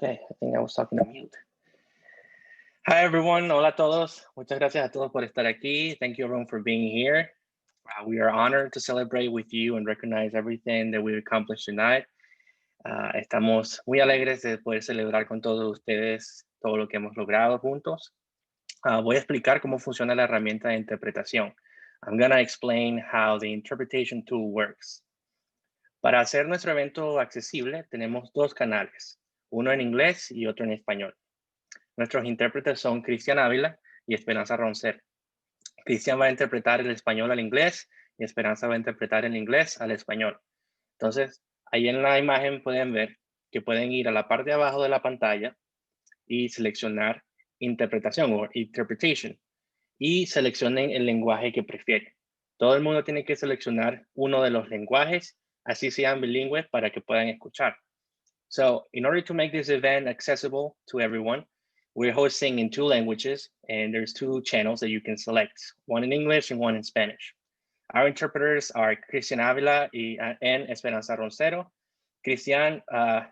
Okay, I think I was talking on mute. Hi everyone, hola a todos. Muchas gracias a todos por estar aquí. Thank you everyone for being here. We are honored to celebrate with you and recognize everything that we accomplished tonight. Estamos muy alegres de poder celebrar con todos ustedes todo lo que hemos logrado juntos. Voy a explicar cómo funciona la herramienta de interpretación. I'm going to explain how the interpretation tool works. Para hacer nuestro evento accesible, tenemos dos canales, uno en inglés y otro en español. Nuestros intérpretes son Cristian Ávila y Esperanza Roncer. Cristian va a interpretar el español al inglés y Esperanza va a interpretar el inglés al español. Entonces, ahí en la imagen pueden ver que pueden ir a la parte de abajo de la pantalla y seleccionar interpretación o interpretation y seleccionen el lenguaje que prefieren. Todo el mundo tiene que seleccionar uno de los lenguajes, así sean bilingües, para que puedan escuchar. So, in order to make this event accessible to everyone, we're hosting in two languages, and there's two channels that you can select, one in English and one in Spanish. Our interpreters are Cristian Ávila and Esperanza Roncero. Cristian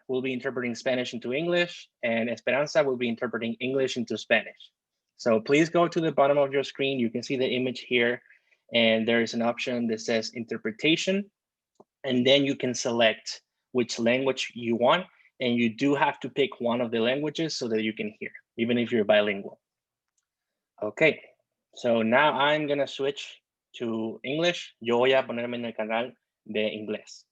will be interpreting Spanish into English, and Esperanza will be interpreting English into Spanish. So please go to the bottom of your screen. You can see the image here, and there is an option that says interpretation, and then you can select which language you want, and you do have to pick one of the languages so that you can hear, even if you're bilingual. Okay, so now I'm gonna switch to English. Yo voy a ponerme en el canal de inglés.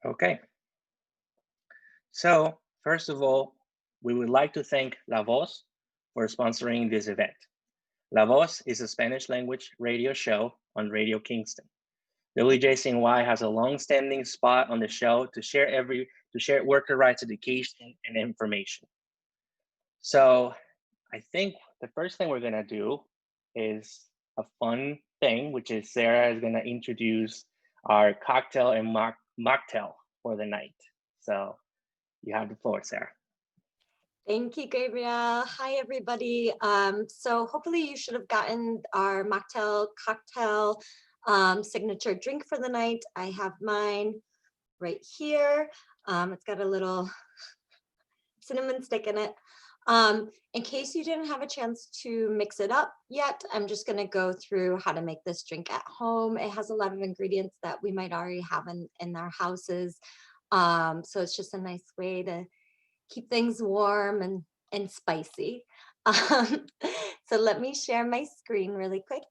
Okay. So first of all, we would like to thank La Voz for sponsoring this event. La Voz is a Spanish language radio show on Radio Kingston. WJCNY has a long-standing spot on the show to share worker rights education and information. So I think the first thing we're gonna do is a fun thing, which is Sarah is gonna introduce our cocktail and mocktail for the night. So you have the floor, Sarah. Thank you, Gabriel. Hi, everybody. So hopefully you should have gotten our mocktail cocktail signature drink for the night. I have mine right here. It's got a little cinnamon stick in it. In case you didn't have a chance to mix it up yet, I'm just going to go through how to make this drink at home. It has a lot of ingredients that we might already have in our houses. So it's just a nice way to keep things warm and spicy. So let me share my screen really quick.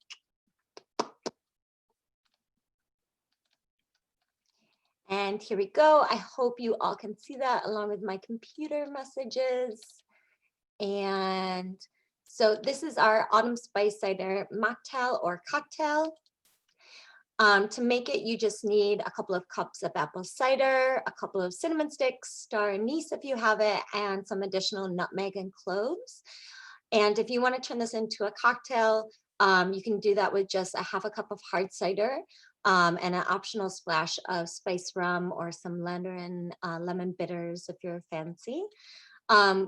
And here we go. I hope you all can see that along with my computer messages. And so this is our autumn spice cider mocktail or cocktail. To make it, you just need a couple of cups of apple cider, a couple of cinnamon sticks, star anise if you have it, and some additional nutmeg and cloves. And if you want to turn this into a cocktail, you can do that with just a half a cup of hard cider and an optional splash of spice rum or some Mandarin lemon bitters if you're fancy.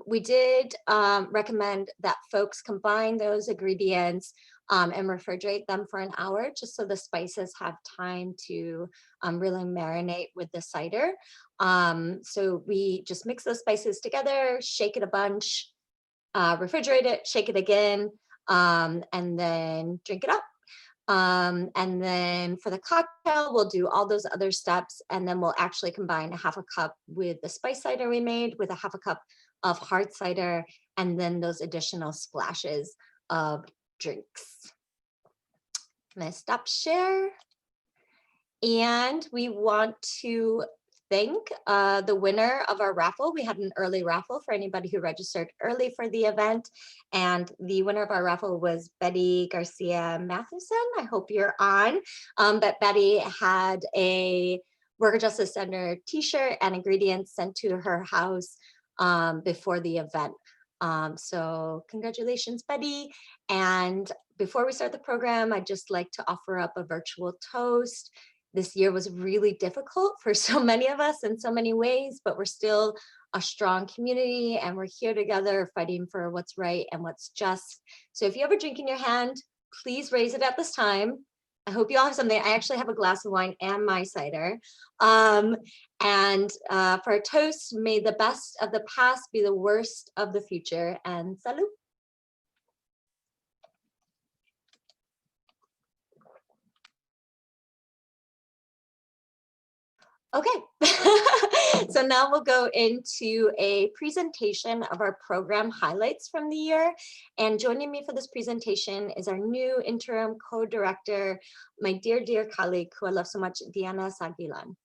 We did recommend that folks combine those ingredients and refrigerate them for an hour just so the spices have time to really marinate with the cider. So we just mix those spices together, shake it a bunch, refrigerate it, shake it again, and then drink it up. And then for the cocktail, we'll do all those other steps, and then we'll actually combine a half a cup with the spice cider we made with a half a cup of hard cider, and then those additional splashes of drinks. I'm gonna stop share. And we want to thank the winner of our raffle. We had an early raffle for anybody who registered early for the event. And the winner of our raffle was Betty Garcia Matheson. I hope you're on. But Betty had a Worker Justice Center t-shirt and ingredients sent to her house before the event. So congratulations, Betty. And before we start the program, I'd just like to offer up a virtual toast. This year was really difficult for so many of us in so many ways, but we're still a strong community, and we're here together fighting for what's right and what's just. So if you have a drink in your hand, please raise it at this time. I hope you all have something. I actually have a glass of wine and my cider. And for a toast, may the best of the past be the worst of the future. And salud. Okay, so now we'll go into a presentation of our program highlights from the year. And joining me for this presentation is our new interim co-director, my dear, dear colleague who I love so much, Diana Sagdilan.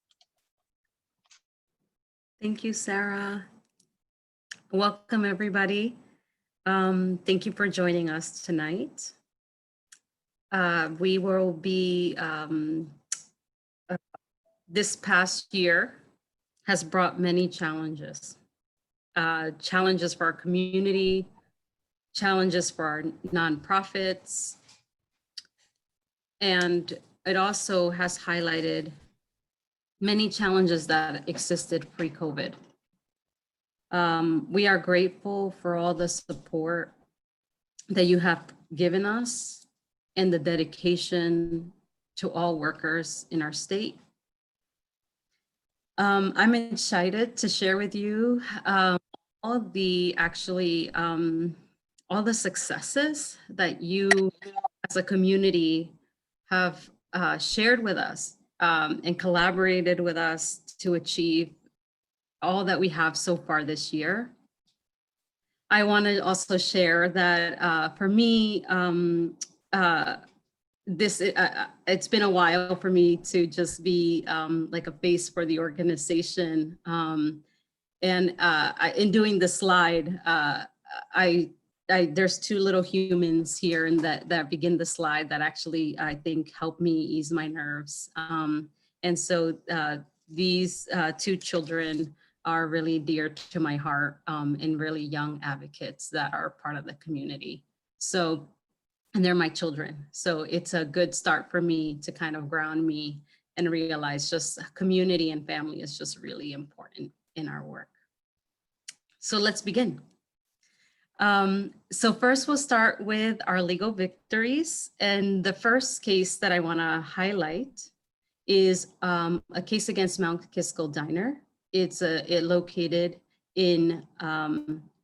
Thank you, Sarah. Welcome, everybody. Thank you for joining us tonight. We will be this past year has brought many challenges. Challenges for our community, challenges for our nonprofits, and it also has highlighted many challenges that existed pre-COVID. We are grateful for all the support that you have given us and the dedication to all workers in our state. I'm excited to share with you all the successes that you as a community have shared with us and collaborated with us to achieve all that we have so far this year. I want to also share that for me, it's been a while for me to just be like a face for the organization. In doing the slide, there's two little humans here and that begin the slide that actually I think help me ease my nerves. And so these two children are really dear to my heart and really young advocates that are part of the community. So, and they're my children. So it's a good start for me to kind of ground me and realize just community and family is just really important in our work. So let's begin. So first we'll start with our legal victories. And the first case that I wanna highlight is a case against Mount Kisco Diner. It's located in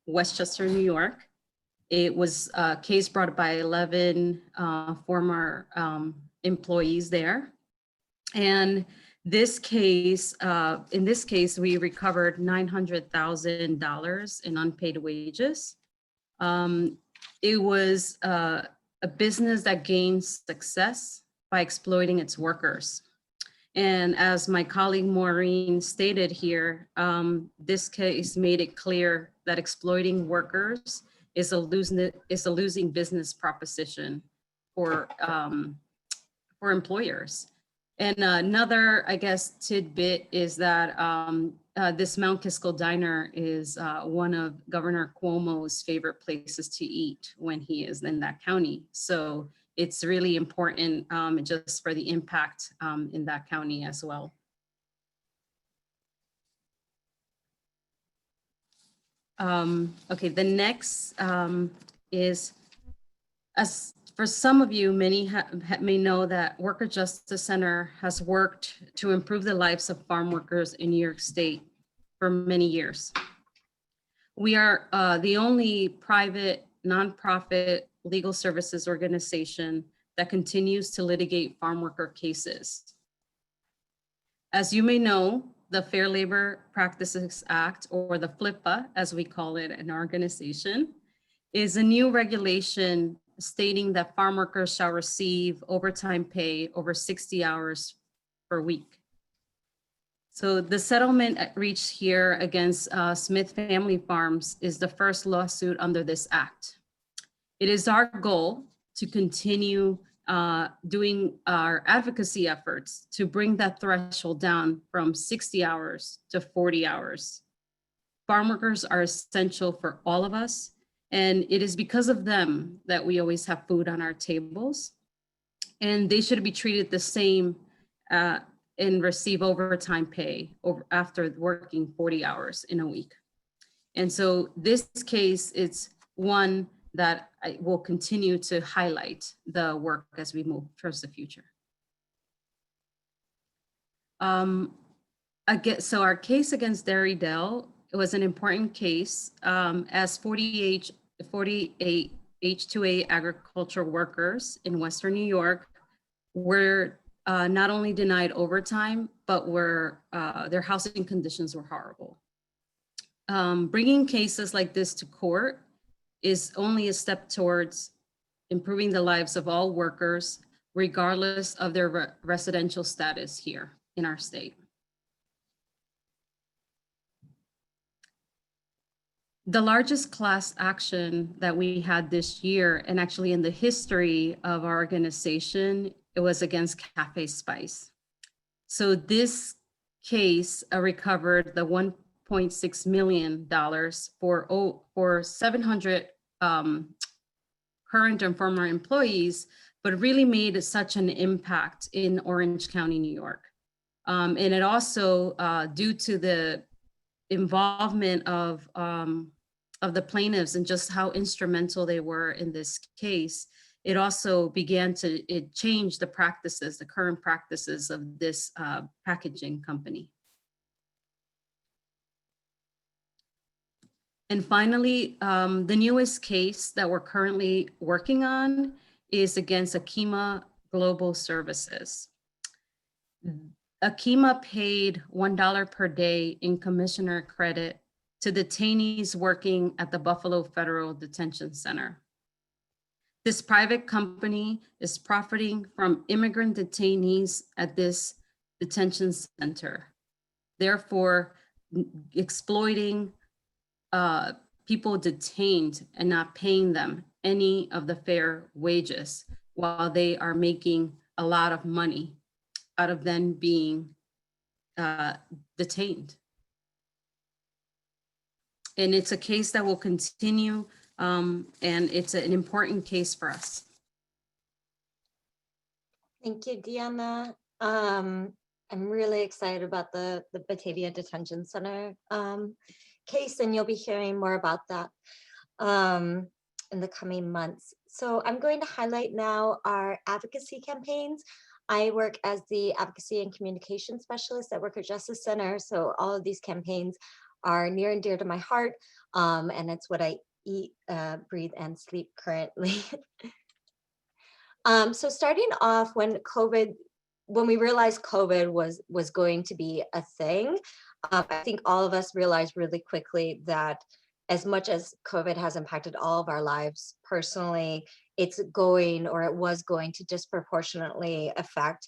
Westchester, New York. It was a case brought by 11 former employees there. And this case, in this case, we recovered $900,000 in unpaid wages. It was a business that gained success by exploiting its workers. And as my colleague Maureen stated here, this case made it clear that exploiting workers is a losing business proposition for employers. And another, I guess, tidbit is that this Mount Kisco Diner is one of Governor Cuomo's favorite places to eat when he is in that county. So it's really important just for the impact in that county as well. Okay, the next is, as for some of you, many may know that Worker Justice Center has worked to improve the lives of farm workers in New York State for many years. We are the only private nonprofit legal services organization that continues to litigate farm worker cases. As you may know, the Fair Labor Practices Act, or the FLIPA, as we call it in our organization, is a new regulation stating that farm workers shall receive overtime pay over 60 hours per week. So the settlement reached here against Smith Family Farms is the first lawsuit under this act. It is our goal to continue doing our advocacy efforts to bring that threshold down from 60 hours to 40 hours. Farm workers are essential for all of us, and it is because of them that we always have food on our tables, and they should be treated the same and receive overtime pay after working 40 hours in a week. And so this case, it's one that I will continue to highlight the work as we move towards the future. So our case against Dairy Dell, it was an important case, as 48 H2A agricultural workers in Western New York were not only denied overtime, but their housing conditions were horrible. Bringing cases like this to court is only a step towards improving the lives of all workers, regardless of their residential status here in our state. The largest class action that we had this year, and actually in the history of our organization, it was against Cafe Spice. So this case recovered the $1.6 million for 700 current and former employees, but really made such an impact in Orange County, New York. And it also, due to the involvement of the plaintiffs and just how instrumental they were in this case, it also began to change the practices, the current practices of this packaging company. And finally, the newest case that we're currently working on is against Akima Global Services. Akima paid $1 per day in commissioner credit to detainees working at the Buffalo Federal Detention Center. This private company is profiting from immigrant detainees at this detention center, therefore exploiting people detained and not paying them any of the fair wages while they are making a lot of money out of them being detained. And it's a case that will continue, and it's an important case for us. Thank you, Deanna. I'm really excited about the Batavia Detention Center case, and you'll be hearing more about that in the coming months. So I'm going to highlight now our advocacy campaigns. I work as the Advocacy and Communication Specialist at Worker Justice Center, so all of these campaigns are near and dear to my heart, and it's what I eat, breathe, and sleep currently. So starting off, when we realized COVID was going to be a thing, I think all of us realized really quickly that as much as COVID has impacted all of our lives personally, it was going to disproportionately affect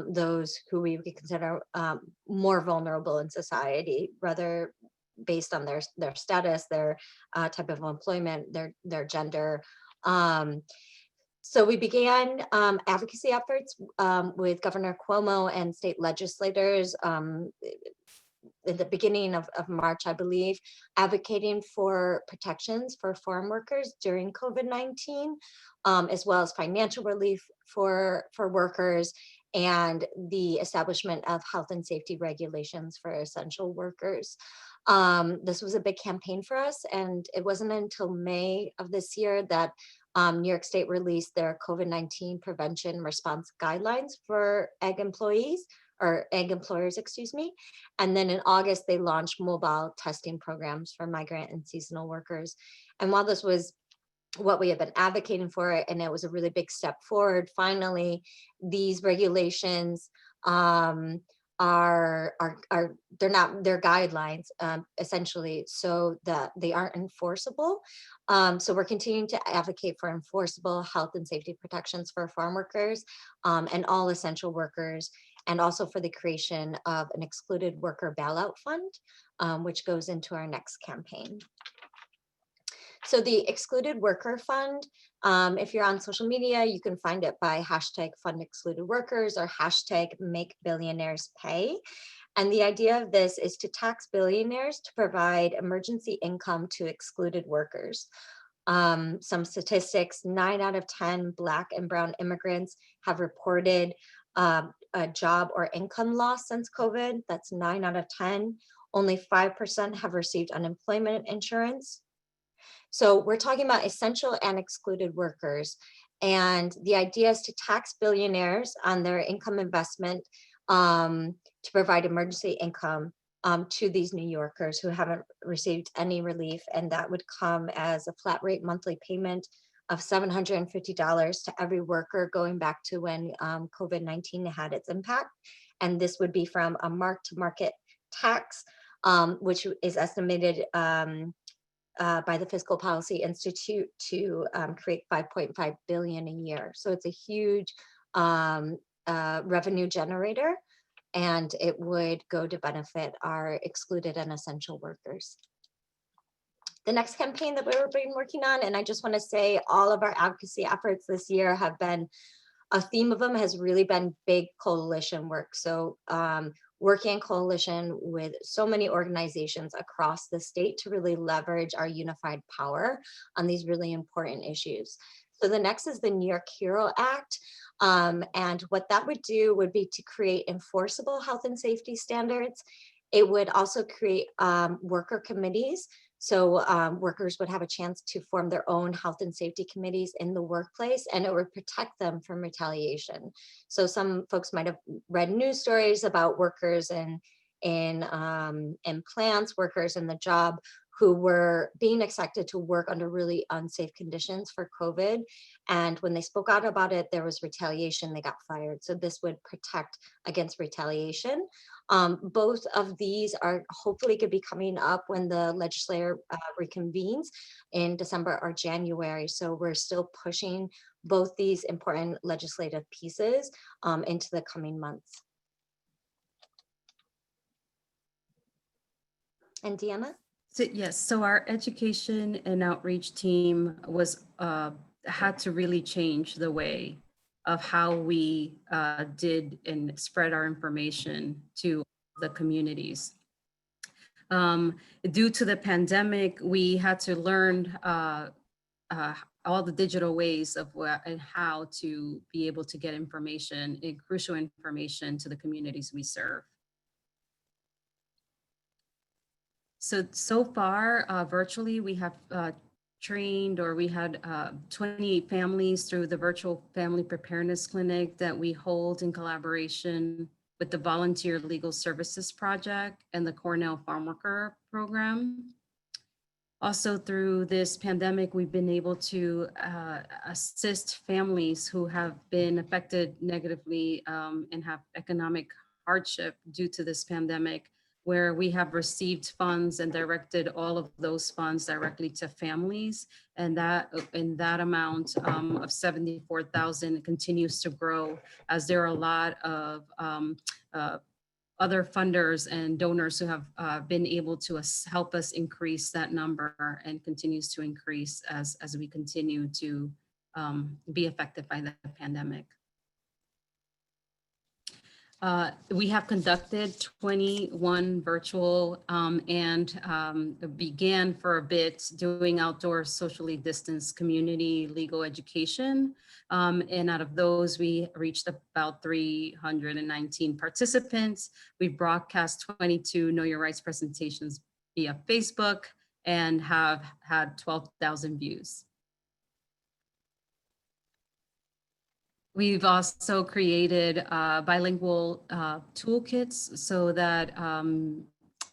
those who we would consider more vulnerable in society, whether based on their status, their type of employment, their gender. So we began advocacy efforts with Governor Cuomo and state legislators in the beginning of March, I believe, advocating for protections for foreign workers during COVID-19, as well as financial relief for workers and the establishment of health and safety regulations for essential workers. This was a big campaign for us, and it wasn't until May of this year that New York State released their COVID-19 prevention response guidelines for egg employers, excuse me. And then in August, they launched mobile testing programs for migrant and seasonal workers. And while this was what we have been advocating for, and it was a really big step forward, finally, these regulations they're guidelines essentially, so that they aren't enforceable. So we're continuing to advocate for enforceable health and safety protections for farm workers and all essential workers, and also for the creation of an excluded worker bailout fund, which goes into our next campaign. So the Excluded Worker Fund, if you're on social media, you can find it by #FundExcludedWorkers or #MakeBillionairesPay. And the idea of this is to tax billionaires to provide emergency income to excluded workers. Some statistics: 9 out of 10 Black and Brown immigrants have reported a job or income loss since COVID. That's 9 out of 10. only 5% have received unemployment insurance. So we're talking about essential and excluded workers. And the idea is to tax billionaires on their income investment to provide emergency income to these New Yorkers who haven't received any relief. And that would come as a flat rate monthly payment of $750 to every worker going back to when COVID-19 had its impact. And this would be from a mark-to-market tax, which is estimated by the Fiscal Policy Institute to create 5.5 billion a year. So it's a huge revenue generator, and it would go to benefit our excluded and essential workers. The next campaign that we've been working on, and I just want to say all of our advocacy efforts this year have been, a theme of them has really been big coalition work. So working in coalition with so many organizations across the state to really leverage our unified power on these really important issues. So the next is the New York HERO Act. And what that would do would be to create enforceable health and safety standards. It would also create worker committees. So workers would have a chance to form their own health and safety committees in the workplace, and it would protect them from retaliation. So some folks might have read news stories about workers in plants, workers in the job who were being expected to work under really unsafe conditions for COVID. And when they spoke out about it, there was retaliation, they got fired. So this would protect against retaliation. Both of these are hopefully could be coming up when the legislature reconvenes in December or January. So we're still pushing both these important legislative pieces into the coming months. And Deanna? So, yes, so our education and outreach team was had to really change the way of how we did and spread our information to the communities. Due to the pandemic, we had to learn all the digital ways of and how to be able to get information, crucial information to the communities we serve. So far, virtually, we have trained, or we had 28 families through the virtual family preparedness clinic that we hold in collaboration with the Volunteer Legal Services Project and the Cornell Farm Worker Program. Also, through this pandemic, we've been able to assist families who have been affected negatively and have economic hardship due to this pandemic, where we have received funds and directed all of those funds directly to families. And that amount of 74,000 continues to grow, as there are a lot of other funders and donors who have been able to help us increase that number, and continues to increase as we continue to be affected by the pandemic. We have conducted 21 virtual and began for a bit doing outdoor socially distanced community legal education. And out of those, we reached about 319 participants. We broadcast 22 Know Your Rights presentations via Facebook and have had 12,000 views. We've also created bilingual toolkits so that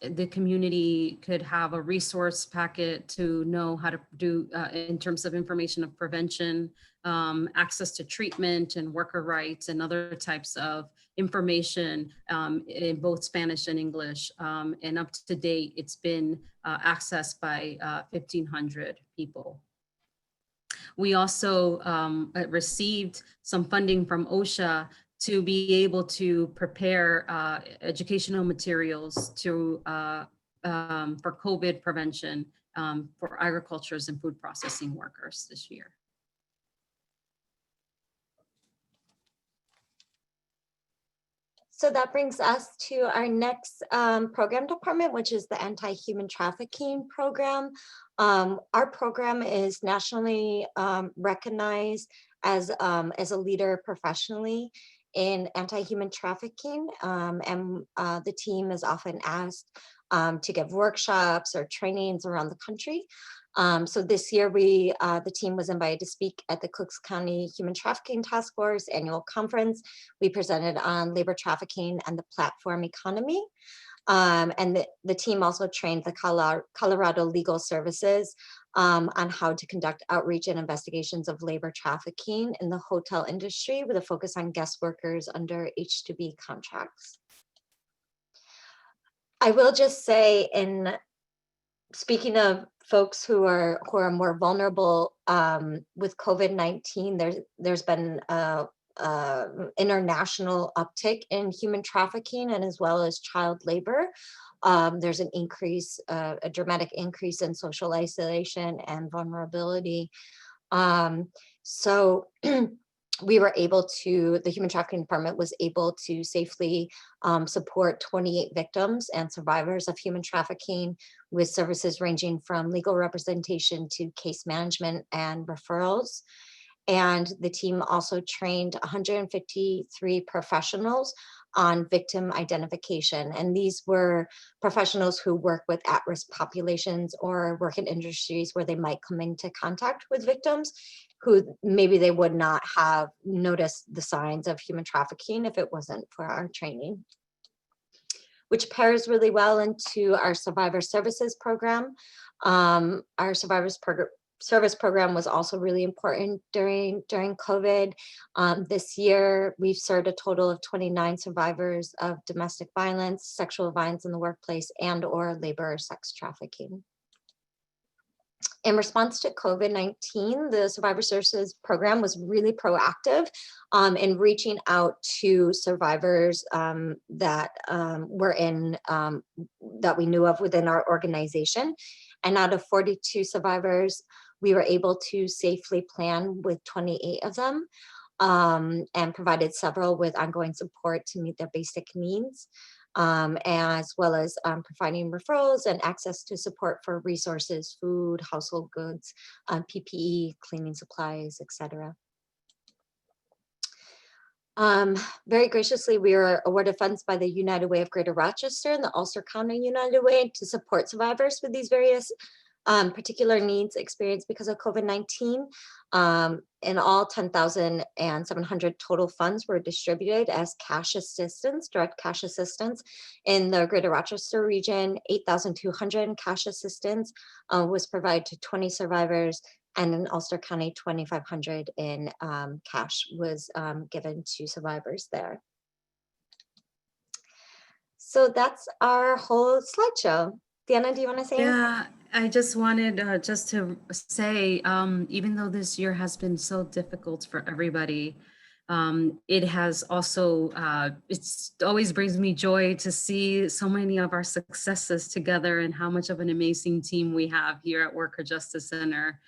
the community could have a resource packet to know how to do in terms of information of prevention, access to treatment and worker rights, and other types of information in both Spanish and English. And up to date, it's been accessed by 1,500 people. We also received some funding from OSHA to be able to prepare educational materials to for COVID prevention for agricultures and food processing workers this year. So that brings us to our next program department, which is the Anti-Human Trafficking program. Our program is nationally recognized as a leader professionally in anti-human trafficking, and the team is often asked to give workshops or trainings around the country. So this year, the team was invited to speak at the Cooks County Human Trafficking Task Force annual conference. We presented on labor trafficking and the platform economy. And the team also trained the Colorado Legal Services on how to conduct outreach and investigations of labor trafficking in the hotel industry with a focus on guest workers under H-2B contracts. I will just say, in speaking of folks who are more vulnerable with COVID-19, there's been international uptick in human trafficking and as well as child labor. There's an increase, a dramatic increase in social isolation and vulnerability. So we were able to, the Human Trafficking Department was able to safely support 28 victims and survivors of human trafficking with services ranging from legal representation to case management and referrals. And the team also trained 153 professionals on victim identification. And these were professionals who work with at-risk populations or work in industries where they might come into contact with victims who maybe they would not have noticed the signs of human trafficking if it wasn't for our training, which pairs really well into our survivor services program. Our service program was also really important during COVID. This year, we've served a total of 29 survivors of domestic violence, sexual violence in the workplace, and or labor or sex trafficking. In response to COVID-19, the Survivor Services Program was really proactive in reaching out to survivors that were that we knew of within our organization. And out of 42 survivors, we were able to safely plan with 28 of them and provided several with ongoing support to meet their basic needs. As well as providing referrals and access to support for resources, food, household goods, PPE, cleaning supplies, etc. Very graciously, we were awarded funds by the United Way of Greater Rochester and the Ulster County United Way to support survivors with these various particular needs experienced because of COVID-19. In all, 10,700 total funds were distributed as cash assistance, direct cash assistance. In the Greater Rochester region, 8,200 cash assistance was provided to 20 survivors, and in Ulster County, 2,500 in cash was given to survivors there. So that's our whole slideshow. Deanna, do you want to say anything? Yeah, I just wanted just to say, even though this year has been so difficult for everybody, it has also, it always brings me joy to see so many of our successes together and how much of an amazing team we have here at Worker Justice Center.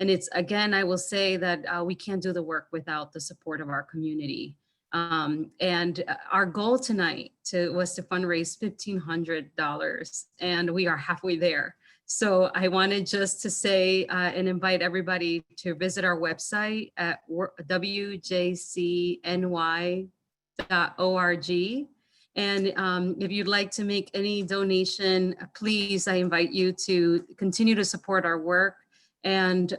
And it's, again, I will say that we can't do the work without the support of our community. And our goal tonight was to fundraise $1,500, and we are halfway there. So I wanted just to say and invite everybody to visit our website at WJCNY.org. And if you'd like to make any donation, please, I invite you to continue to support our work. And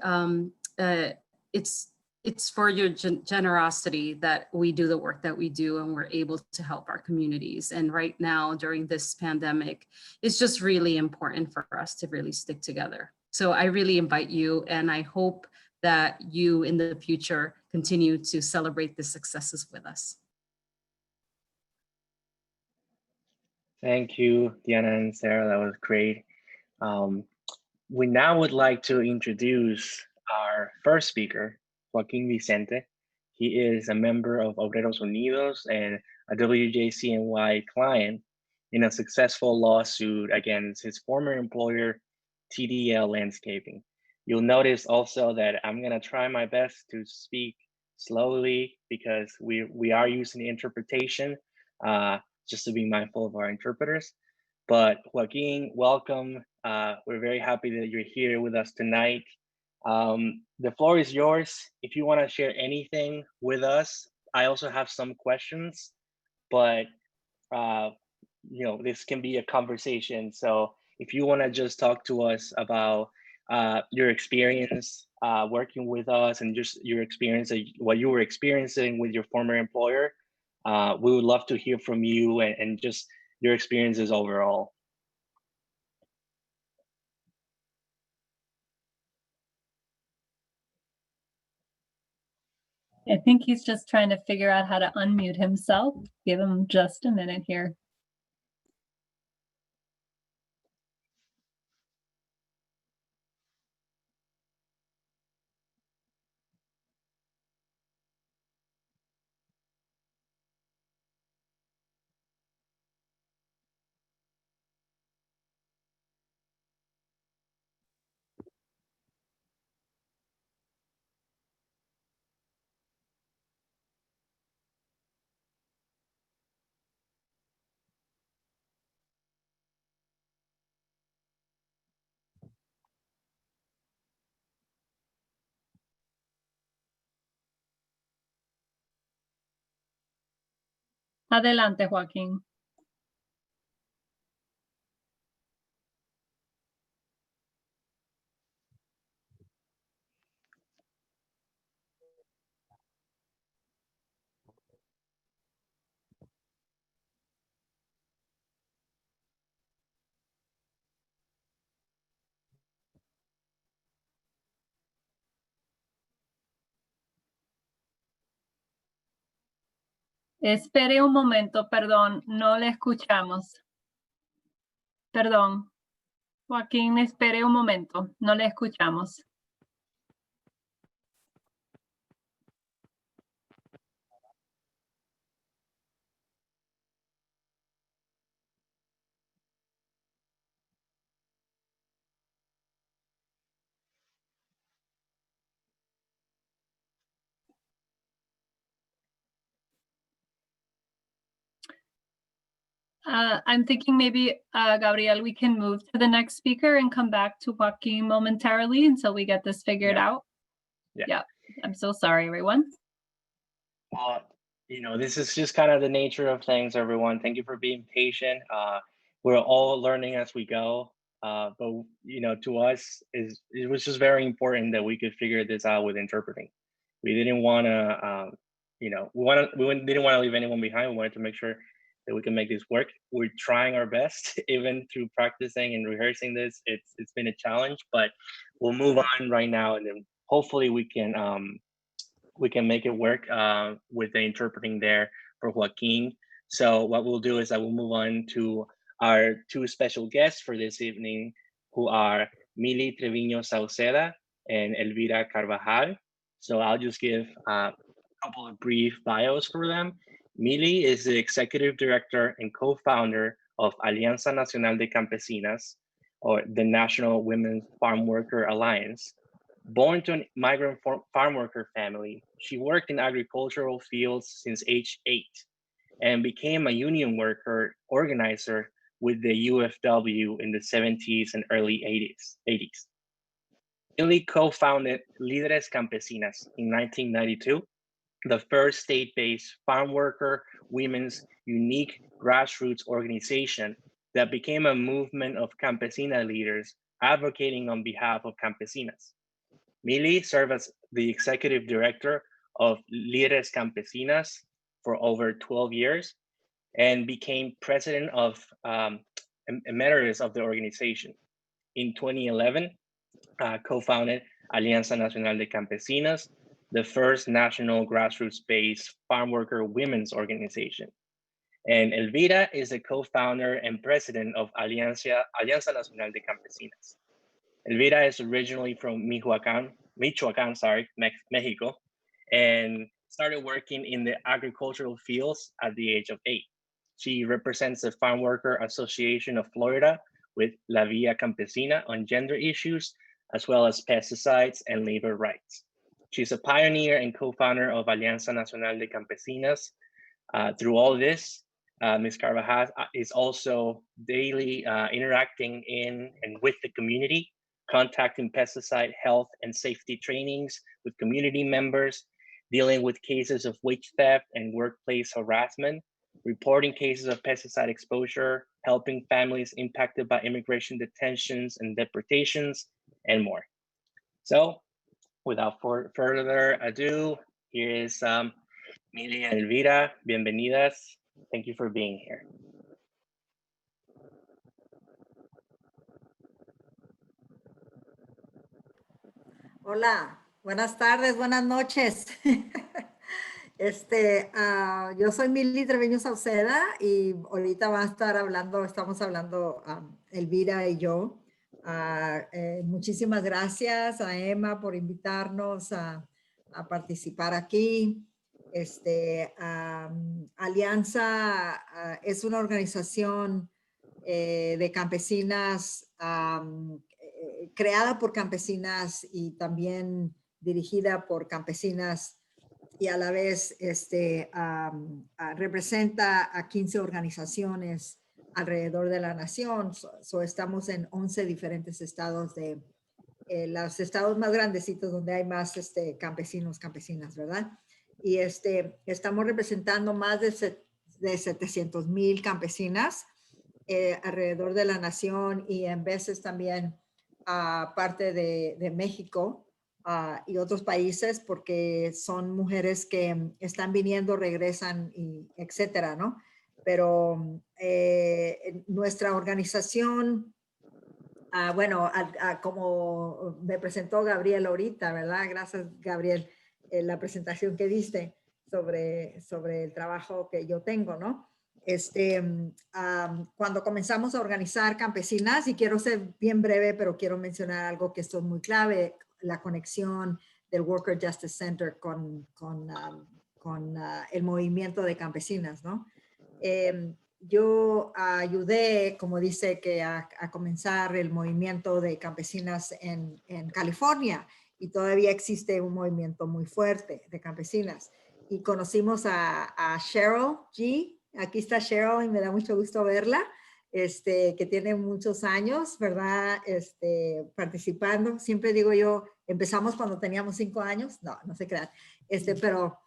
it's for your generosity that we do the work that we do, and we're able to help our communities. And right now, during this pandemic, it's just really important for us to really stick together. So I really invite you, and I hope that you in the future continue to celebrate the successes with us. Thank you, Deanna and Sarah. That was great. We now would like to introduce our first speaker, Joaquin Vicente. He is a member of Obreros Unidos and a WJCNY client in a successful lawsuit against his former employer, TDL Landscaping. You'll notice also that I'm gonna try my best to speak slowly because we are using interpretation, just to be mindful of our interpreters. But Joaquin, welcome. We're very happy that you're here with us tonight. The floor is yours. If you want to share anything with us, I also have some questions, but this can be a conversation. So if you want to just talk to us about your experience working with us and just your experience, what you were experiencing with your former employer, we would love to hear from you and just your experiences overall. I think he's just trying to figure out how to unmute himself. Give him just a minute here. Adelante, Joaquín. Espere un momento, perdón, no le escuchamos. Perdón. Joaquín, espere un momento, no le escuchamos. I'm thinking maybe, Gabriel, we can move to the next speaker and come back to Joaquin momentarily until we get this figured out. Yeah. I'm so sorry, everyone. This is just kind of the nature of things, everyone. Thank you for being patient. We're all learning as we go. But to us, it was just very important that we could figure this out with interpreting. We didn't want to, we didn't want to leave anyone behind. We wanted to make sure that we can make this work. We're trying our best, even through practicing and rehearsing this. It's been a challenge, but we'll move on right now, and then hopefully we can make it work with the interpreting there for Joaquin. So what we'll do is I will move on to our two special guests for this evening, who are Mili Treviño Sauceda and Elvira Carvajal. So I'll just give a couple of brief bios for them. Mili is the executive director and co-founder of Alianza Nacional de Campesinas, or the National Women's Farm Worker Alliance. Born to a migrant farm worker family, she worked in agricultural fields since age 8 and became a union worker organizer with the UFW in the 70s and early 80s. Mili co-founded Líderes Campesinas in 1992, the first state-based farm worker women's unique grassroots organization that became a movement of campesina leaders advocating on behalf of campesinas. Mili served as the executive director of Líderes Campesinas for over 12 years and became president of emeritus of the organization. In 2011, co-founded Alianza Nacional de Campesinas, the first national grassroots-based farm worker women's organization. And Elvira is the co-founder and president of Alianza Nacional de Campesinas. Elvira is originally from Michoacán, Mexico, and started working in the agricultural fields at the age of 8. She represents the Farm Worker Association of Florida with La Via Campesina on gender issues, as well as pesticides and labor rights. She's a pioneer and co-founder of Alianza Nacional de Campesinas. Through all this, Ms. Carvajal is also daily interacting in and with the community, contacting pesticide health and safety trainings with community members, dealing with cases of wage theft and workplace harassment, reporting cases of pesticide exposure, helping families impacted by immigration detentions and deportations, and more. So without further ado, here is Emilia and Elvira. Bienvenidas. Thank you for being here. Hola, buenas tardes, buenas noches. Yo soy Mili Treviño Sauceda y ahorita va a estar hablando, estamos hablando Elvira y yo. Muchísimas gracias a Emma por invitarnos a participar aquí. Alianza es una organización de campesinas creada por campesinas y también dirigida por campesinas y a la vez representa a 15 organizaciones alrededor de la nación. Estamos en 11 diferentes estados de los estados más grandecitos donde hay más campesinos, campesinas, ¿verdad? Y estamos representando más de 700,000 campesinas alrededor de la nación y en veces también parte de México y otros países porque son mujeres que están viniendo, regresan y etcétera, ¿no? Pero nuestra organización, como me presentó Gabriel ahorita, ¿verdad? Gracias, Gabriel, la presentación que diste sobre el trabajo que yo tengo, ¿no? Cuando comenzamos a organizar campesinas, y quiero ser bien breve, pero quiero mencionar algo que esto es muy clave, la conexión del Worker Justice Center con el movimiento de campesinas, ¿no? Yo ayudé, como dice, que a comenzar el movimiento de campesinas en California y todavía existe un movimiento muy fuerte de campesinas. Y conocimos a Cheryl G. Aquí está Cheryl y me da mucho gusto verla, que tiene muchos años, ¿verdad? Participando. Siempre digo yo, empezamos cuando teníamos 5 años. No se crean. Pero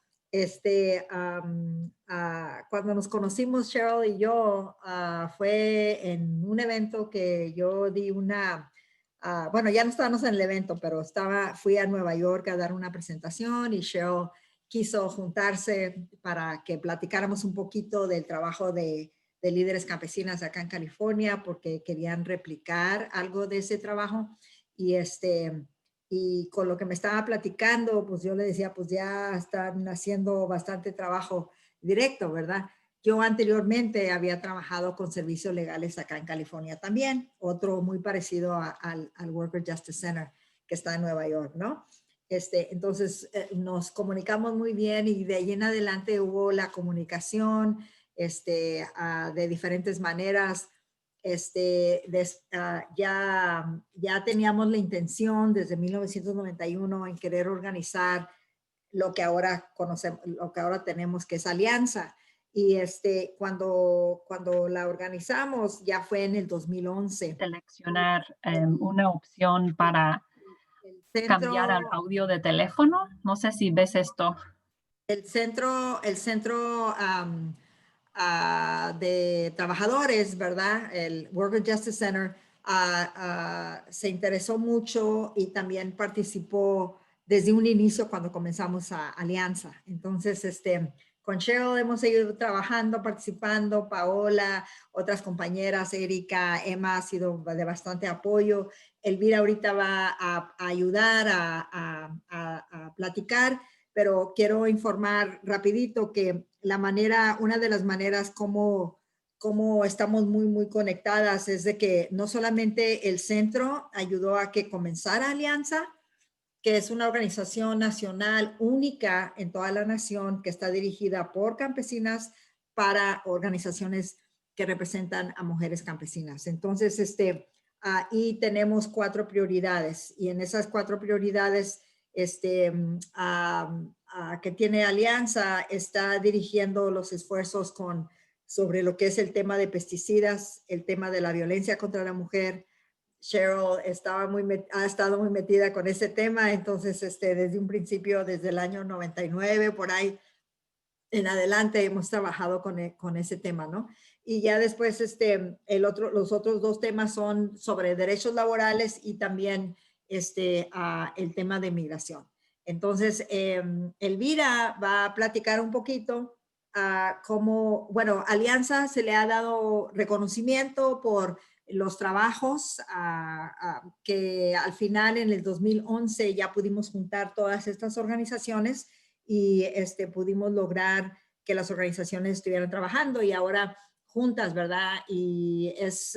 cuando nos conocimos, Cheryl y yo, fue en un evento que yo di una... bueno, ya no estábamos en el evento, pero fui a Nueva York a dar una presentación y Cheryl quiso juntarse para que platicáramos un poquito del trabajo de líderes campesinas acá en California porque querían replicar algo de ese trabajo y con lo que me estaba platicando, pues yo le decía, pues ya están haciendo bastante trabajo directo, ¿verdad? Yo anteriormente había trabajado con servicios legales acá en California también, otro muy parecido al Worker Justice Center que está en Nueva York, ¿no? Entonces nos comunicamos muy bien y de ahí en adelante hubo la comunicación de diferentes maneras. Ya teníamos la intención desde 1991 en querer organizar lo que ahora conocemos, lo que ahora tenemos que es Alianza. Y cuando la organizamos ya fue en el 2011. Seleccionar una opción para cambiar al audio de teléfono. No sé si ves esto. El centro de trabajadores, ¿verdad? El Worker Justice Center se interesó mucho y también participó desde un inicio cuando comenzamos a Alianza. Entonces, con Cheryl hemos seguido trabajando, participando, Paola, otras compañeras, Erika, Emma ha sido de bastante apoyo. Elvira ahorita va a ayudar a platicar, pero quiero informar rapidito que una de las maneras como estamos muy conectadas es de que no solamente el centro ayudó a que comenzara Alianza, que es una organización nacional única en toda la nación que está dirigida por campesinas para organizaciones que representan a mujeres campesinas. Entonces, ahí tenemos 4 prioridades y en esas 4 prioridades que tiene Alianza está dirigiendo los esfuerzos sobre lo que es el tema de pesticidas, el tema de la violencia contra la mujer. Cheryl ha estado muy metida con ese tema, entonces desde un principio, desde el año 99, por ahí, en adelante hemos trabajado con ese tema, ¿no? Y ya después los otros dos temas son sobre derechos laborales y también el tema de migración. Entonces, Elvira va a platicar un poquito cómo, bueno, Alianza se le ha dado reconocimiento por los trabajos que al final en el 2011 ya pudimos juntar todas estas organizaciones y pudimos lograr que las organizaciones estuvieran trabajando y ahora juntas, ¿verdad? Y es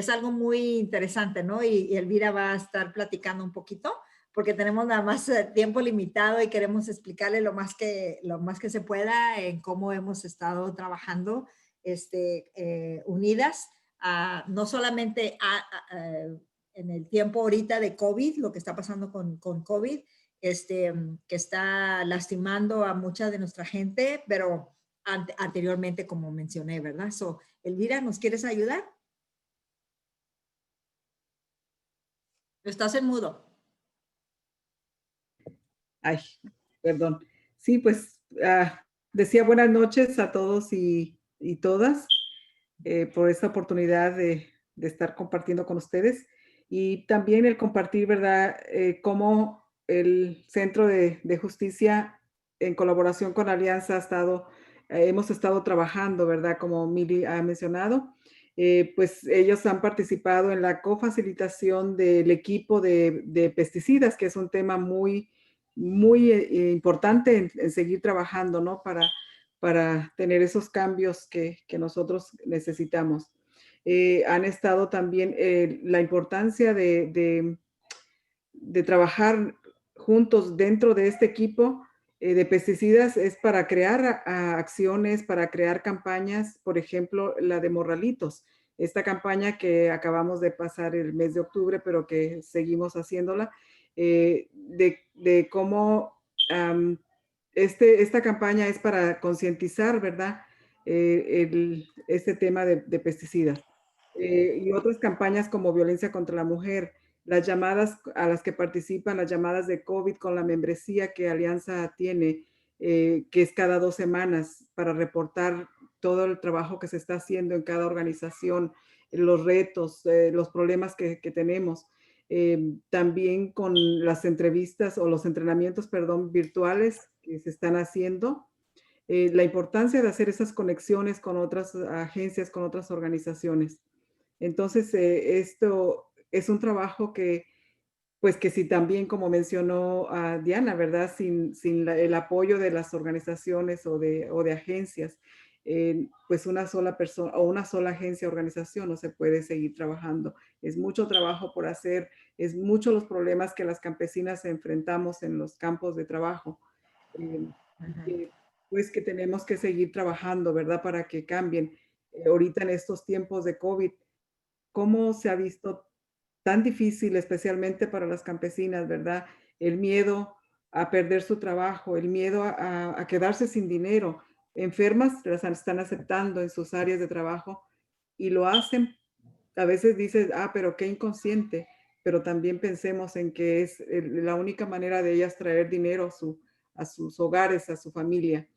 algo muy interesante, ¿no? Y Elvira va a estar platicando un poquito porque tenemos nada más tiempo limitado y queremos explicarle lo más que se pueda en cómo hemos estado trabajando unidas, no solamente en el tiempo ahorita de COVID, lo que está pasando con COVID, que está lastimando a mucha de nuestra gente, pero anteriormente, como mencioné, ¿verdad? So, Elvira, ¿nos quieres ayudar? Estás en mudo. Ay, perdón. Sí, pues decía buenas noches a todos y todas por esta oportunidad de estar compartiendo con ustedes y también el compartir, ¿verdad? Cómo el Centro de Justicia en colaboración con Alianza hemos estado trabajando, ¿verdad? Como Mili ha mencionado. Pues ellos han participado en la cofacilitación del equipo de pesticidas, que es un tema muy importante en seguir trabajando, ¿no? Para tener esos cambios que nosotros necesitamos. Han estado también la importancia de trabajar juntos dentro de este equipo de pesticidas es para crear acciones, para crear campañas, por ejemplo, la de Morralitos. Esta campaña que acabamos de pasar el mes de octubre, pero que seguimos haciéndola, de cómo esta campaña es para concientizar, ¿verdad? Este tema de pesticidas. Y otras campañas como violencia contra la mujer, las llamadas a las que participan, las llamadas de COVID con la membresía que Alianza tiene, que es cada 2 semanas para reportar todo el trabajo que se está haciendo en cada organización, los retos, los problemas que tenemos. También con las entrevistas o los entrenamientos, perdón, virtuales que se están haciendo. La importancia de hacer esas conexiones con otras agencias, con otras organizaciones. Entonces, esto es un trabajo que sí también, como mencionó Diana, ¿verdad? Sin el apoyo de las organizaciones o de agencias, pues una sola persona o una sola agencia o organización no se puede seguir trabajando. Es mucho trabajo por hacer, es mucho los problemas que las campesinas enfrentamos en los campos de trabajo. Pues que tenemos que seguir trabajando, ¿verdad? Para que cambien. Ahorita en estos tiempos de COVID, ¿cómo se ha visto tan difícil, especialmente para las campesinas, ¿verdad? El miedo a perder su trabajo, el miedo a quedarse sin dinero. Enfermas las están aceptando en sus áreas de trabajo y lo hacen. A veces dices, pero qué inconsciente, pero también pensemos en que es la única manera de ellas traer dinero a sus hogares, a su familia.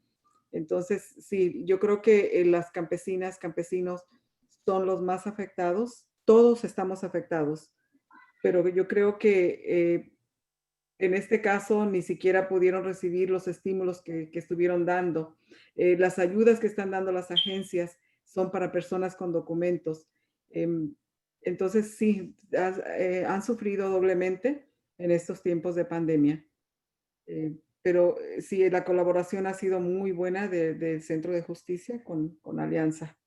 Entonces, sí, yo creo que las campesinas, campesinos son los más afectados. Todos estamos afectados, pero yo creo que en este caso ni siquiera pudieron recibir los estímulos que estuvieron dando. Las ayudas que están dando las agencias son para personas con documentos. Entonces, sí, han sufrido doblemente en estos tiempos de pandemia. Pero sí, la colaboración ha sido muy buena del Centro de Justicia con Alianza.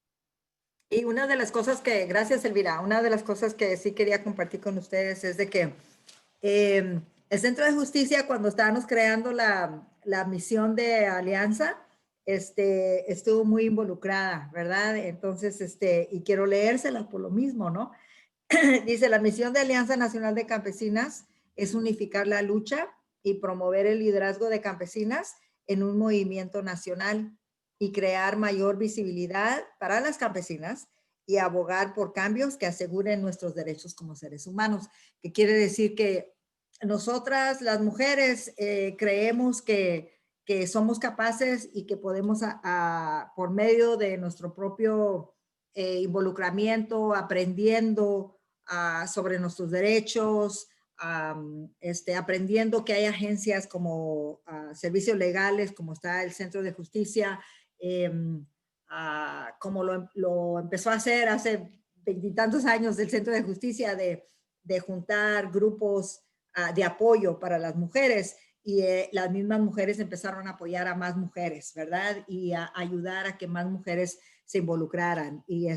Y una de las cosas gracias Elvira, una de las cosas que sí quería compartir con ustedes es de que el Centro de Justicia, cuando estábamos creando la misión de Alianza, estuvo muy involucrada, ¿verdad? Entonces, y quiero leérsela por lo mismo, ¿no? Dice, la misión de Alianza Nacional de Campesinas es unificar la lucha y promover el liderazgo de campesinas en un movimiento nacional y crear mayor visibilidad para las campesinas y abogar por cambios que aseguren nuestros derechos como seres humanos, que quiere decir que nosotras, las mujeres, creemos que que somos capaces y que podemos, por medio de nuestro propio involucramiento, aprendiendo sobre nuestros derechos, aprendiendo que hay agencias como servicios legales, como está el Centro de Justicia, como lo empezó a hacer hace veintitantos años del Centro de Justicia, de juntar grupos de apoyo para las mujeres, y las mismas mujeres empezaron a apoyar a más mujeres, ¿verdad? Y a ayudar a que más mujeres se involucraran. Y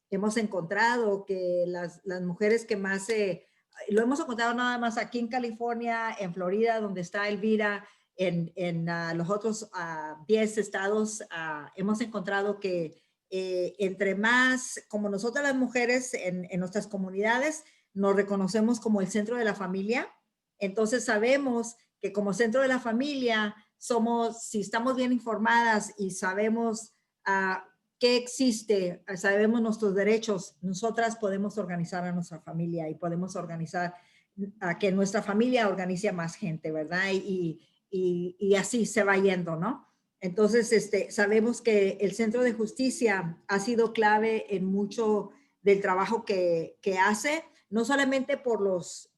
hemos encontrado que las mujeres que más lo hemos encontrado nada más aquí en California, en Florida, donde está Elvira, en los otros 10 estados, hemos encontrado que entre más, como nosotras las mujeres en nuestras comunidades, nos reconocemos como el centro de la familia. Entonces sabemos que como centro de la familia somos, si estamos bien informadas y sabemos qué existe, sabemos nuestros derechos, nosotras podemos organizar a nuestra familia y podemos organizar a que nuestra familia organice a más gente, ¿verdad? Y así se va yendo, ¿no? Entonces, sabemos que el Centro de Justicia ha sido clave en mucho del trabajo que hace, no solamente por los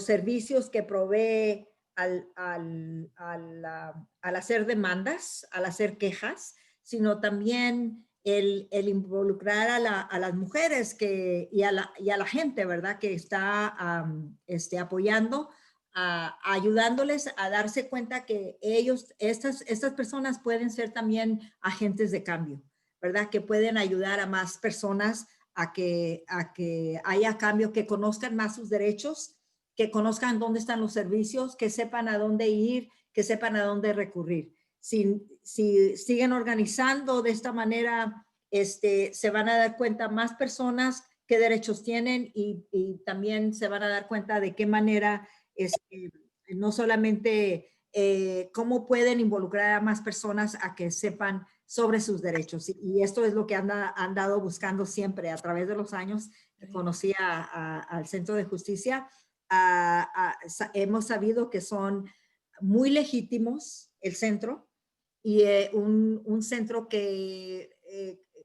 servicios que provee al hacer demandas, al hacer quejas, sino también el involucrar a las mujeres y a la gente, ¿verdad? Que está apoyando, ayudándoles a darse cuenta que estas personas pueden ser también agentes de cambio, ¿verdad? Que pueden ayudar a más personas a que haya cambio, que conozcan más sus derechos, que conozcan dónde están los servicios, que sepan a dónde ir, que sepan a dónde recurrir. Si siguen organizando de esta manera, se van a dar cuenta más personas qué derechos tienen, y también se van a dar cuenta de qué manera, no solamente cómo pueden involucrar a más personas a que sepan sobre sus derechos. Y esto es lo que han dado buscando siempre a través de los años que conocí al Centro de Justicia. Hemos sabido que son muy legítimos el centro, y un centro que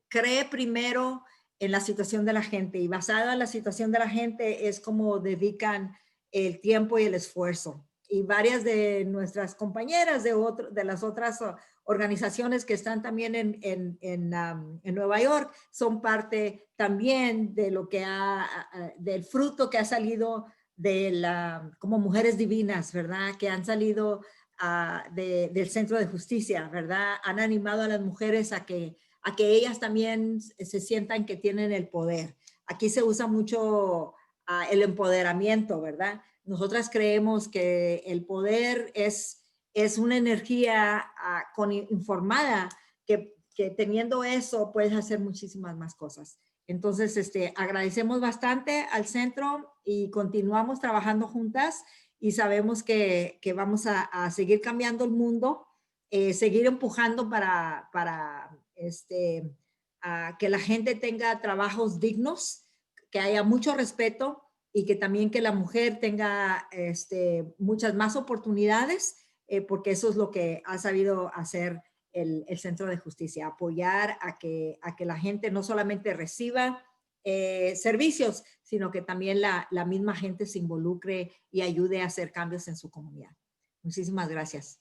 cree primero en la situación de la gente, y basado en la situación de la gente es como dedican el tiempo y el esfuerzo. Y varias de nuestras compañeras de las otras organizaciones que están también en Nueva York son parte también de lo que del fruto que ha salido como mujeres divinas, ¿verdad? Que han salido del Centro de Justicia, ¿verdad? Han animado a las mujeres a que ellas también se sientan que tienen el poder. Aquí se usa mucho el empoderamiento, ¿verdad? Nosotras creemos que el poder es una energía informada, que teniendo eso puedes hacer muchísimas más cosas. Entonces, agradecemos bastante al centro y continuamos trabajando juntas, y sabemos que vamos a seguir cambiando el mundo, seguir empujando para que la gente tenga trabajos dignos, que haya mucho respeto, y que también que la mujer tenga muchas más oportunidades, porque eso es lo que ha sabido hacer el Centro de Justicia, apoyar a que la gente no solamente reciba servicios, sino que también la misma gente se involucre y ayude a hacer cambios en su comunidad. Muchísimas gracias.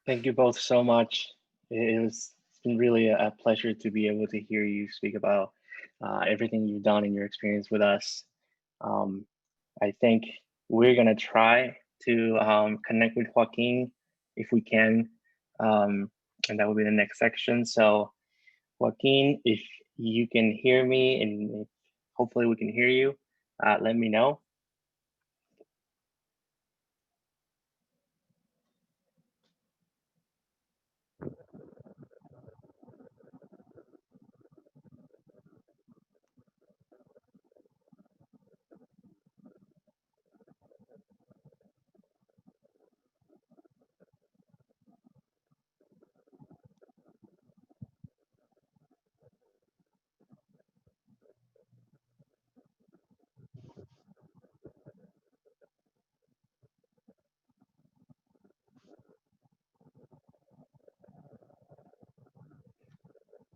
Thank you both so much. It's been really a pleasure to be able to hear you speak about everything you've done in your experience with us. I think we're gonna try to connect with Joaquin if we can, and that will be the next section. So Joaquin, if you can hear me, and if hopefully we can hear you, let me know.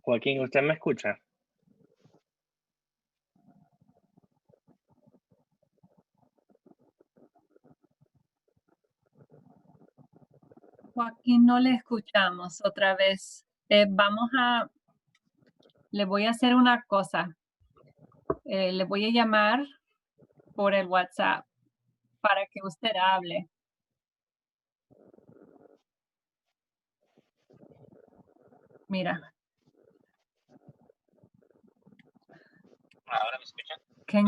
Joaquín, ¿usted me escucha? Joaquín, no le escuchamos otra vez. Le voy a hacer una cosa. Le voy a llamar por el WhatsApp para que usted hable. Mira. ¿Ahora me escuchan? Can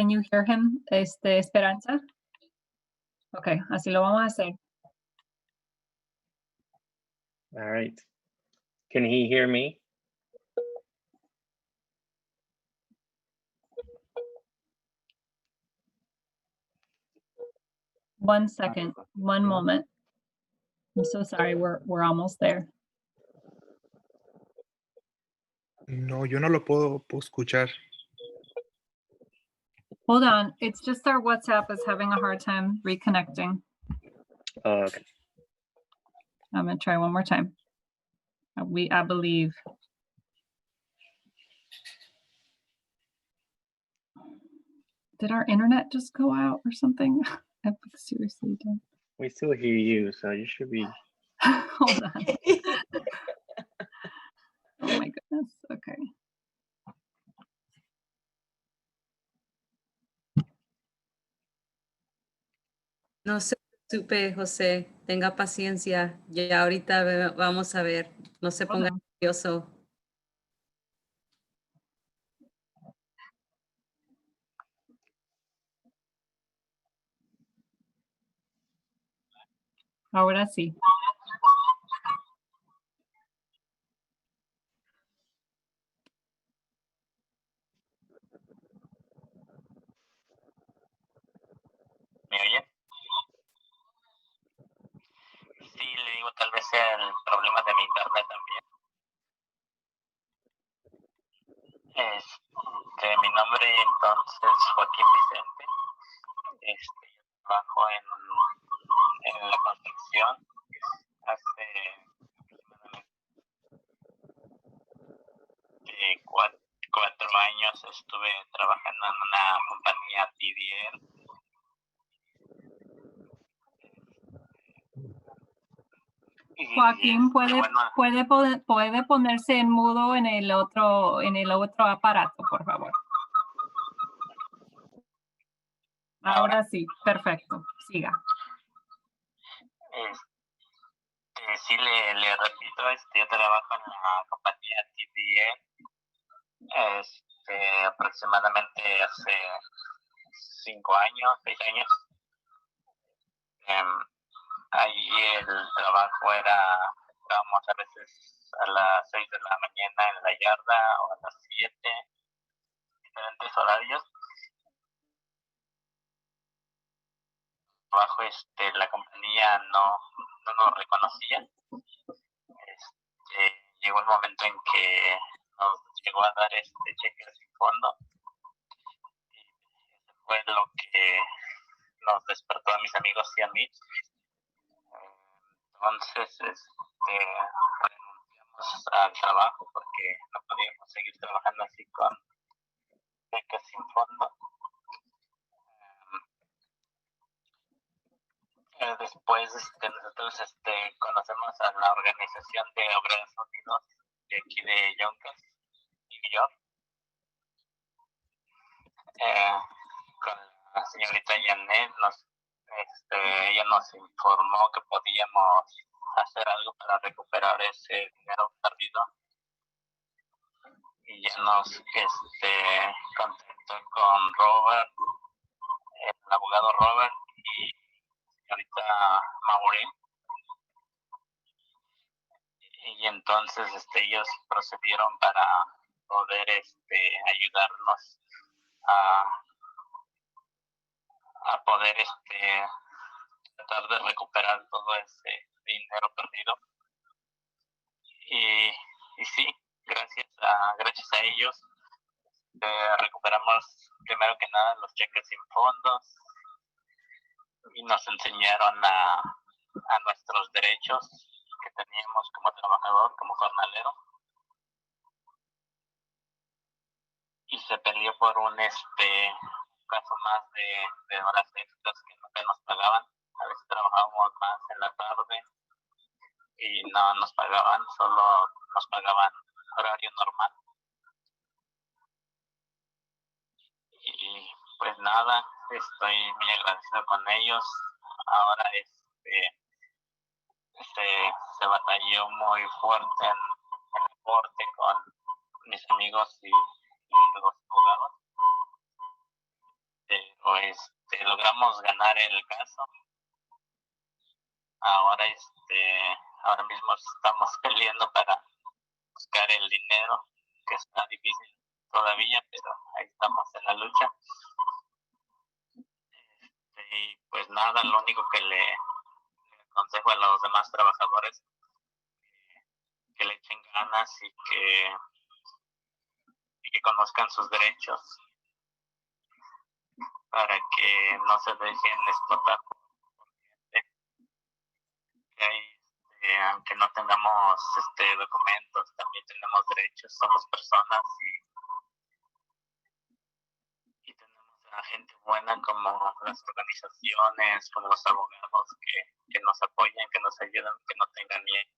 you hear him, Esperanza? Ok, así lo vamos a hacer. All right. Can he hear me? One second, one moment. I'm so sorry, we're almost there. No, yo no lo puedo escuchar. Hold on, it's just our WhatsApp is having a hard time reconnecting. Okay. I'm gonna try one more time. I believe. Did our internet just go out or something? I seriously don't. We still hear you, so you should be. Hold on. Oh my goodness. Okay. No se preocupe, José, tenga paciencia. Ya ahorita vamos a ver. No se ponga nervioso. Ahora sí. ¿Me oye? Sí, le digo, tal vez sea el problema de mi internet también. Mi nombre entonces Joaquín Vicente. Trabajo en la construcción. Hace aproximadamente 4 años estuve trabajando en una compañía TDR. Joaquín, puede ponerse en mudo en el otro aparato, por favor. Ahora sí, perfecto. Siga. Sí, le repito, yo trabajo en la compañía TDE, aproximadamente hace 5 años, 6 años. Allí el trabajo estábamos a veces a las 6 de la mañana en la yarda o a las 7, diferentes horarios. Trabajo, la compañía no nos reconocía. Llegó el momento en que nos llegó a dar cheque sin fondo. Y fue lo que nos despertó a mis amigos y a mí. Entonces, renunciamos al trabajo porque no podíamos seguir trabajando así con cheques sin fondo. Después nosotros conocemos a la Organización de Obreros Unidos de aquí de Yonkers, New York, con la señorita Janet. Ella nos informó que podíamos hacer algo para recuperar ese dinero perdido, y ya nos contactó con Robert, el abogado Robert, y señorita Maureen, y entonces ellos procedieron para poder ayudarnos a poder tratar de recuperar todo ese dinero perdido. Y sí, gracias a ellos recuperamos primero que nada los cheques sin fondos y nos enseñaron a nuestros derechos que teníamos como trabajador, como jornalero. y se peleó por un caso más de horas extras que nos pagaban. A veces trabajábamos más en la tarde y no nos pagaban, solo nos pagaban horario normal. Y pues nada, estoy muy agradecido con ellos. Ahora se batalló muy fuerte en el corte con mis amigos y los abogados. Pero logramos ganar el caso. Ahora ahora mismo estamos peleando para buscar el dinero, que está difícil todavía, pero ahí estamos en la lucha. Y pues nada, lo único que le aconsejo a los demás trabajadores que le echen ganas y que conozcan sus derechos para que no se dejen explotar. Aunque no tengamos documentos, también tenemos derechos, somos personas y tenemos a gente buena como las organizaciones, como los abogados que nos apoyan, que nos ayudan, que no tengan miedo.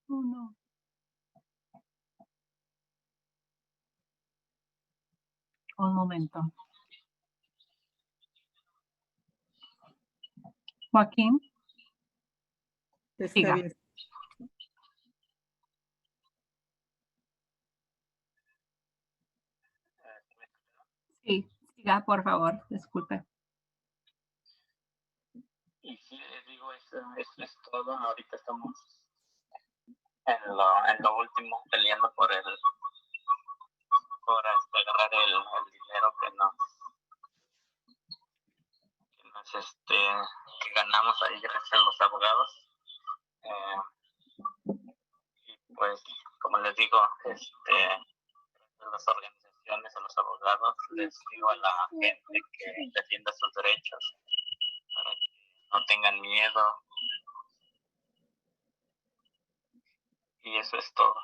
Oh, no. Un momento. Joaquín. Está Siga. bien. Sí, siga, por favor, disculpe. Y sí, les digo, eso es todo. Ahorita estamos en lo último, peleando por agarrar el dinero que ganamos ahí gracias a los abogados. Y pues, como les digo, las organizaciones, a los abogados, les digo a la gente que defienda sus derechos, para que no tengan miedo. Y eso es todo.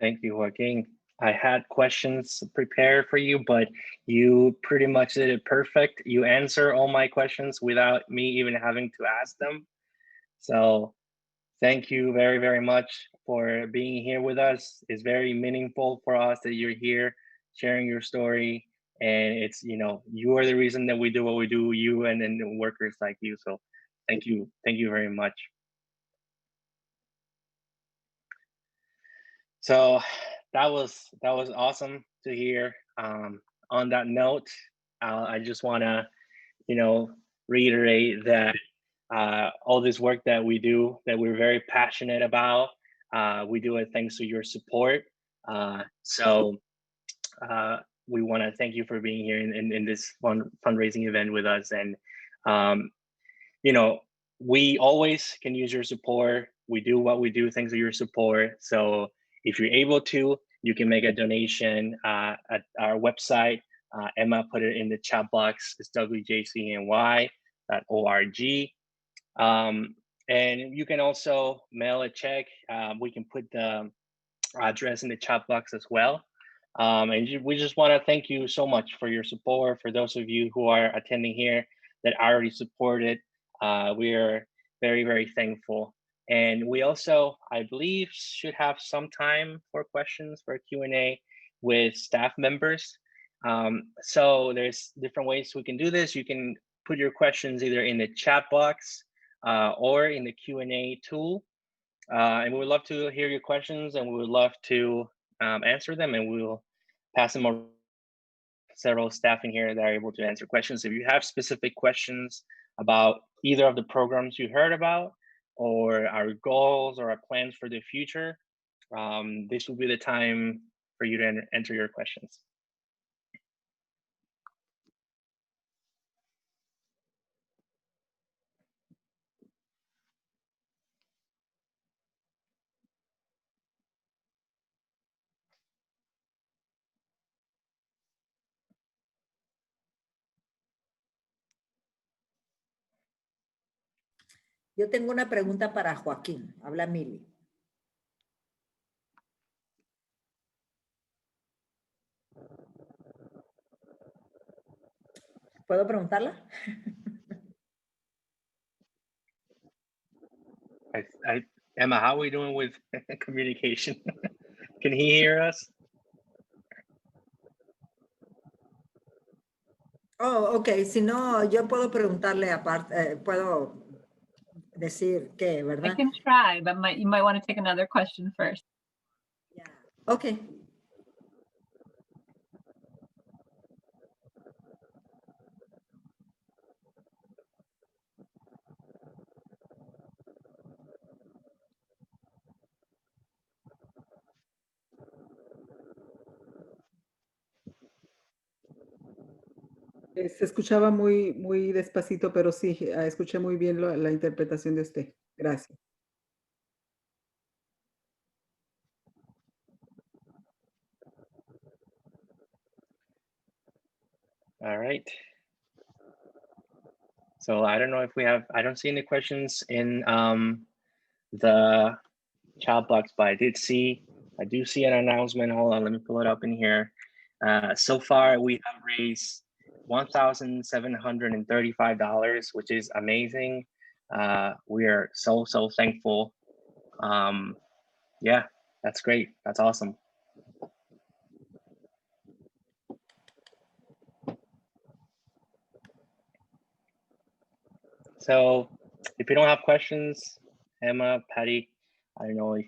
Thank you, Joaquin. I had questions prepared for you, but you pretty much did it perfect. You answer all my questions without me even having to ask them. So thank you very, very much for being here with us. It's very meaningful for us that you're here sharing your story. And it's, you are the reason that we do what we do, you and workers like you. So thank you. Thank you very much. So that was awesome to hear. On that note, I just want to, reiterate that all this work that we do, that we're very passionate about, we do it thanks to your support. So we want to thank you for being here in this fundraising event with us. And we always can use your support. We do what we do thanks to your support. So if you're able to, you can make a donation at our website. Emma put it in the chat box. It's WJCNY.org. And you can also mail a check. We can put the address in the chat box as well. And we just want to thank you so much for your support. For those of you who are attending here that already supported, we are very, very thankful. And we also, I believe, should have some time for questions for Q&A with staff members. So there's different ways we can do this. You can put your questions either in the chat box or in the Q&A tool. And we would love to hear your questions, and we would love to answer them, and we will pass them on. Several staff in here that are able to answer questions. If you have specific questions about either of the programs you heard about, or our goals or our plans for the future, this will be the time for you to enter your questions. Yo tengo una pregunta para Joaquín. Habla Mili. ¿Puedo preguntarla? Emma, how are we doing with communication? Can he hear us? Oh, ok. Si no, yo puedo preguntarle aparte, puedo decir que, I ¿verdad? can try, but you might want to take another question first. Yeah. Ok. Se escuchaba muy, muy despacito, pero sí, escuché muy bien la interpretación de usted. Gracias. All right. So I don't know if we have, I don't see any questions in the chat box, but I do see an announcement. Hold on, let me pull it up in here. So far, we have raised $1,735, which is amazing. We are so thankful. Yeah, that's great. That's awesome. So if you don't have questions, Emma, Patty, I don't know if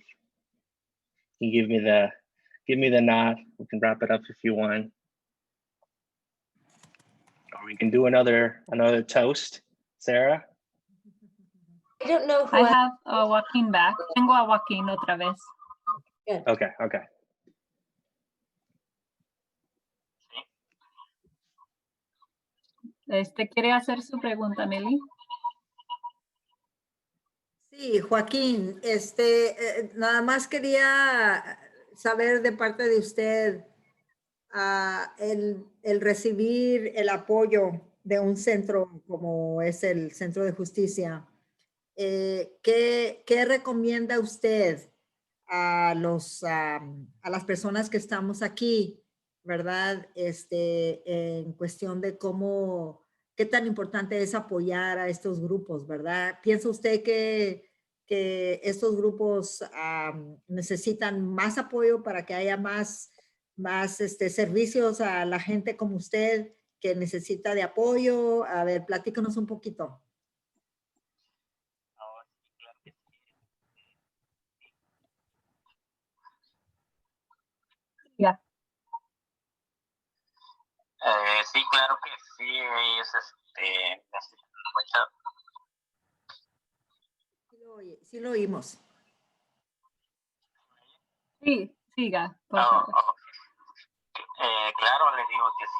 you give me the nod. We can wrap it up if you want. Or we can do another toast. Sarah? I don't know who I have Joaquín back. Tengo a Joaquín otra vez. Good. Okay. ¿Quiere hacer su pregunta, Meli? Sí, Joaquín, nada más quería saber de parte de usted el recibir el apoyo de un centro como es el Centro de Justicia. ¿Qué recomienda usted a las personas que estamos aquí, verdad? En cuestión de qué tan importante es apoyar a estos grupos, ¿verdad? ¿Piensa usted que estos grupos necesitan más apoyo para que haya más servicios a la gente como usted que necesita de apoyo? A ver, platícanos un poquito. Ya. Sí, claro que sí, ellos necesitan mucho. Sí lo oímos. Sí, siga, por favor. Claro, les digo que sí,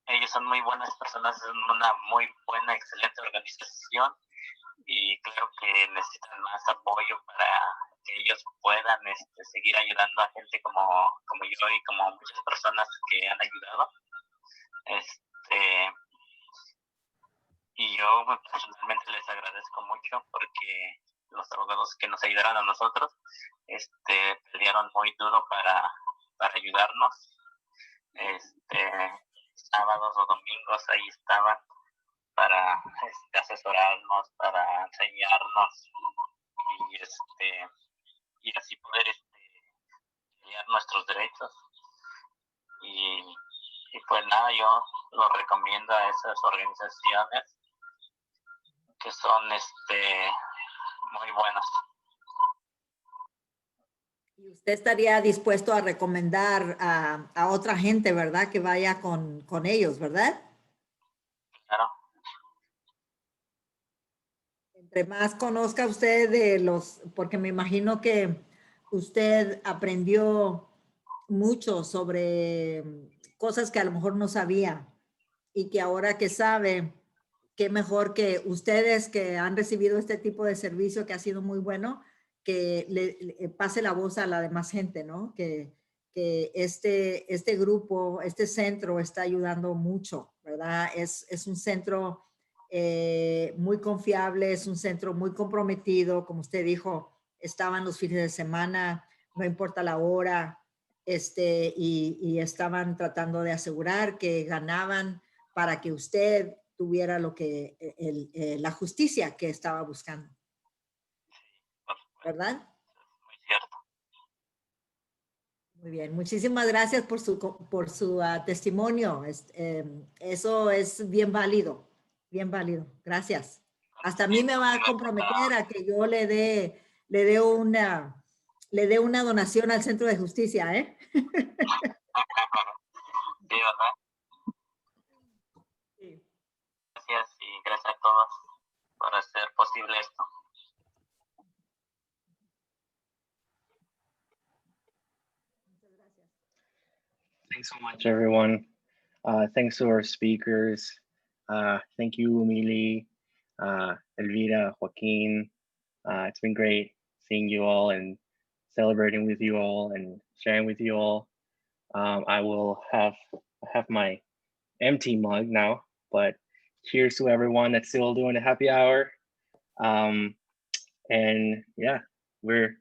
ellos son muy buenas personas, son una muy buena, excelente organización y claro que necesitan más apoyo para que ellos puedan seguir ayudando a gente como yo y como muchas personas que han ayudado. Y yo personalmente les agradezco mucho porque los abogados que nos ayudaron a nosotros pelearon muy duro para ayudarnos. Sábados o domingos ahí estaban para asesorarnos, para enseñarnos y así poder pelear nuestros derechos. Y pues nada, yo lo recomiendo a esas organizaciones que son muy buenas. Y usted estaría dispuesto a recomendar a otra gente, ¿verdad? Que vaya con ellos, ¿verdad? Claro. Entre más conozca usted porque me imagino que usted aprendió mucho sobre cosas que a lo mejor no sabía y que ahora que sabe, qué mejor que ustedes que han recibido este tipo de servicio que ha sido muy bueno, que le pase la voz a la demás gente, ¿no? Que este grupo, este centro está ayudando mucho, ¿verdad? Es un centro muy confiable, es un centro muy comprometido, como usted dijo, estaban los fines de semana, no importa la hora, y estaban tratando de asegurar que ganaban para que usted tuviera lo que la justicia que estaba buscando. ¿Verdad? Muy cierto. Muy bien, muchísimas gracias por su testimonio. Eso es bien válido, bien válido. Gracias. Hasta a mí me va a comprometer a que yo le dé una donación al Centro de Justicia, ¿eh? Sí, ¿verdad? Sí. Gracias y gracias a todos por hacer posible esto. Thanks so much, everyone. Thanks to our speakers. Thank you, Emily, Elvira, Joaquin. It's been great seeing you all and celebrating with you all and sharing with you all. I will have my empty mug now, but cheers to everyone that's still doing a happy hour. And yeah, we're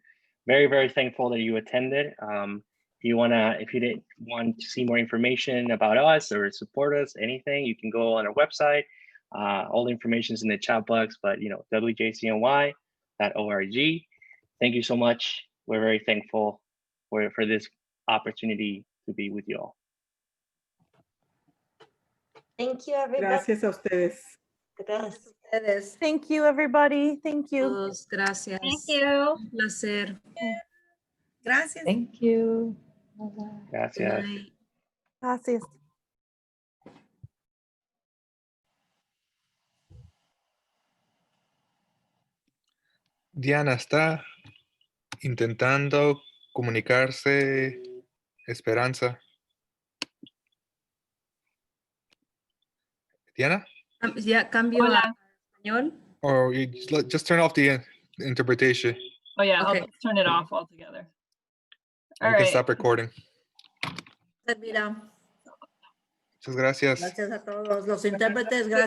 very, very thankful that you attended. If you didn't want to see more information about us or support us, anything, you can go on our website. All the information is in the chat box, but WJCNY.org. Thank you so much. We're very thankful for this opportunity to be with you all. Thank you, everybody. Gracias a ustedes. Gracias. Ustedes. Thank you, everybody. Thank you. Todos, gracias. Thank you. Un placer. Gracias. Thank you. Good Gracias. night. Gracias. Diana está intentando comunicarse Esperanza. Diana? Ya cambio a Hola. español. Or you just turn off the interpretation. Oh yeah, Okay. I'll just turn it off altogether. All You can right. stop recording. Mira, Muchas gracias. gracias a todos los intérpretes. Gracias.